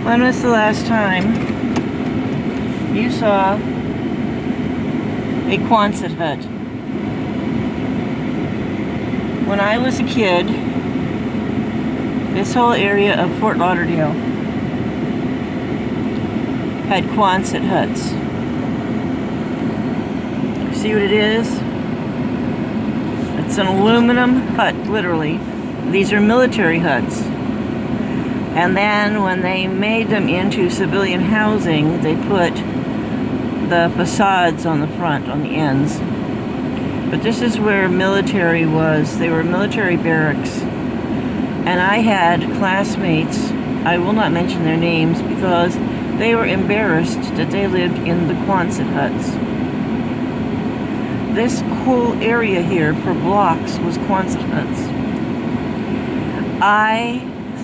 When was the last time you saw a Quonset hut? When I was a kid, this whole area of Fort Lauderdale had Quonset huts. See what it is? It's an aluminum hut, literally. These are military huts. And then when they made them into civilian housing, they put the facades on the front, on the ends. But this is where military was. They were military barracks. And I had classmates, I will not mention their names, because they were embarrassed that they lived in the Quonset huts. This whole area here for blocks was Quonset huts. I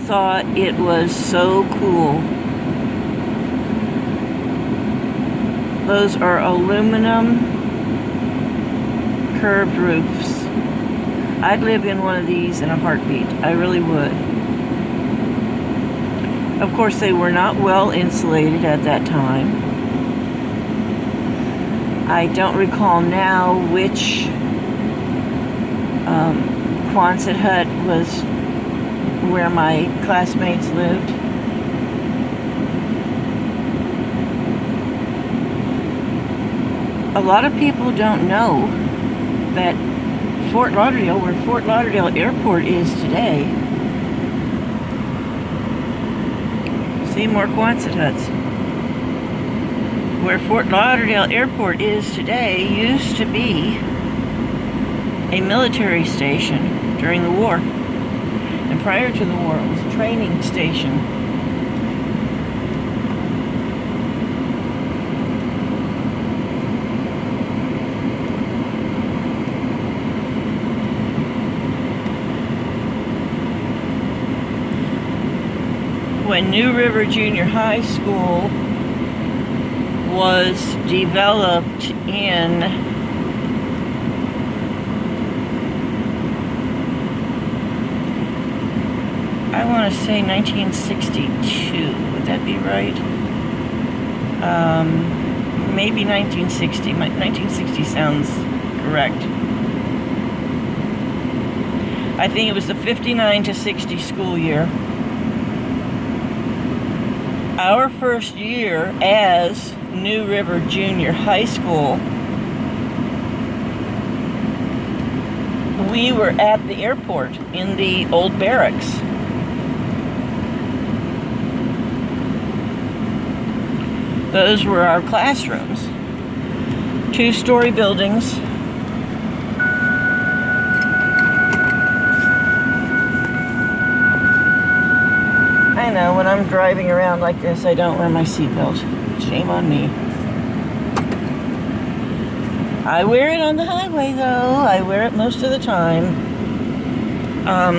thought it was so cool. Those are aluminum curved roofs. I'd live in one of these in a heartbeat. I really would. Of course, they were not well insulated at that time. I don't recall now which Quonset hut was where my classmates lived. A lot of people don't know that Fort Lauderdale, where Fort Lauderdale Airport is today, see more Quonset huts. Where Fort Lauderdale Airport is today used to be a military station during the war. And prior to the war, it was a training station. When New River Junior High School was developed in I want to say 1962. Would that be right? Maybe 1960. 1960 sounds correct. I think it was the 59 to 60 school year. Our first year as New River Junior High School, we were at the airport in the old barracks. Those were our classrooms. 2-story buildings. I know, when I'm driving around like this, I don't wear my seatbelt. Shame on me. I wear it on the highway, though. I wear it most of the time. My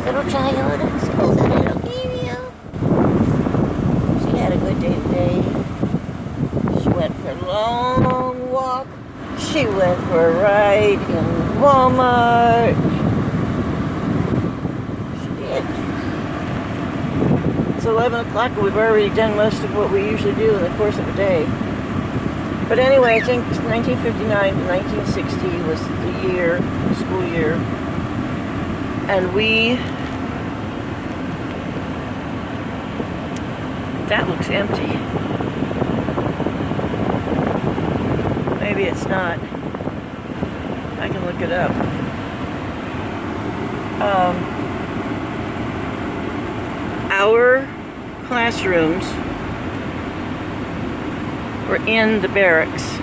little child, is that a little baby? She had a good day today. She went for a long walk. She went for a ride in Walmart. She did. It's 11 o'clock and we've already done most of what we usually do in the course of a day. But anyway, I think 1959 to 1960 was the year, the school year. And that looks empty. Maybe it's not. I can look it up. Our classrooms were in the barracks.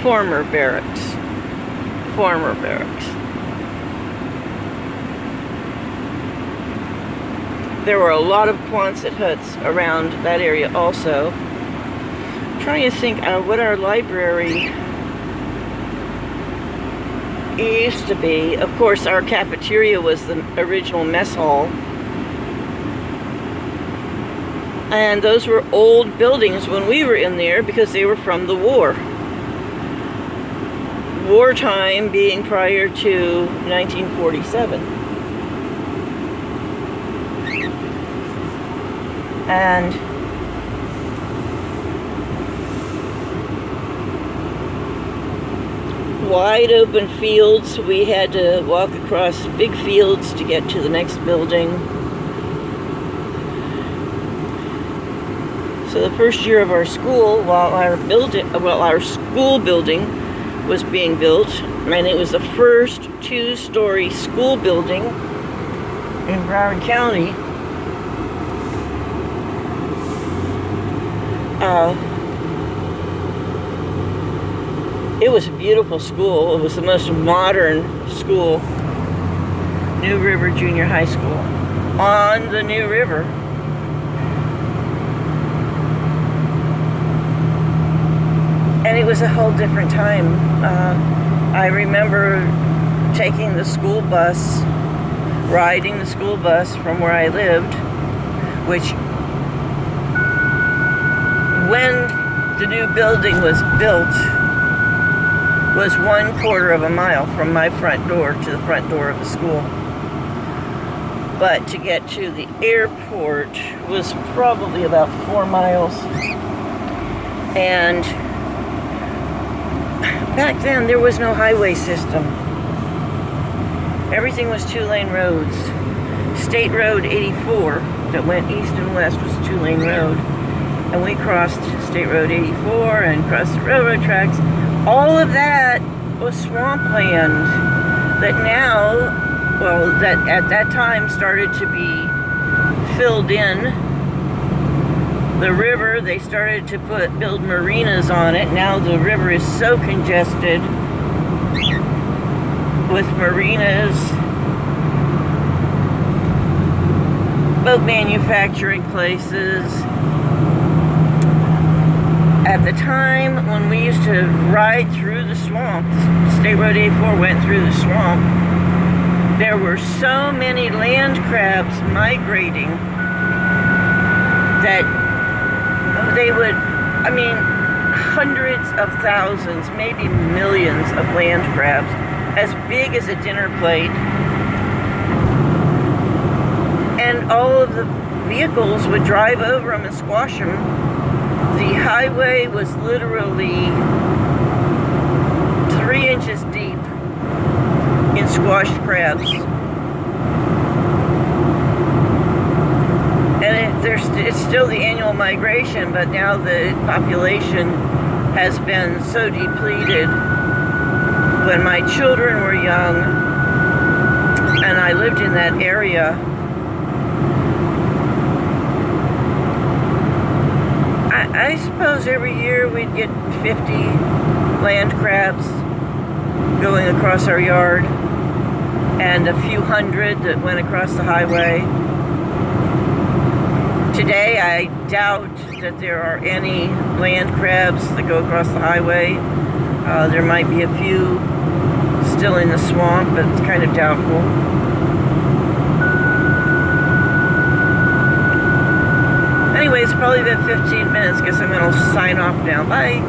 Former barracks. There were a lot of Quonset huts around that area also. I'm trying to think what our library used to be. Of course, our cafeteria was the original mess hall. And those were old buildings when we were in there because they were from the war. Wartime being prior to 1947. And wide open fields. We had to walk across big fields to get to the next building. So the first year of our school, while our school building was being built, and it was the first 2-story school building in Broward County. It was a beautiful school. It was the most modern school, New River Junior High School, on the New River. And it was a whole different time. I remember taking the school bus, riding the school bus from where I lived, which, when the new building was built, was 1/4 of a mile from my front door to the front door of the school. But to get to the airport was probably about 4 miles. And back then there was no highway system. Everything was 2-lane roads. State Road 84 that went east and west was a 2-lane road. And we crossed State Road 84 and crossed the railroad tracks. All of that was swampland that now, well, that at that time started to be filled in. The river, they started to build marinas on it. Now the river is so congested with marinas, boat manufacturing places. At the time when we used to ride through the swamp, State Road 84 went through the swamp, there were so many land crabs migrating that they would, I mean, hundreds of thousands, maybe millions of land crabs, as big as a dinner plate. And all of the vehicles would drive over them and squash them. The highway was literally 3 inches deep in squashed crabs. And it's still the annual migration, but now the population has been so depleted. When my children were young and I lived in that area, I suppose every year we'd get 50 land crabs going across our yard and a few hundred that went across the highway. Today I doubt that there are any land crabs that go across the highway. There might be a few still in the swamp, but it's kind of doubtful. Anyways, probably been 15 minutes. Guess I'm going to sign off now. Bye.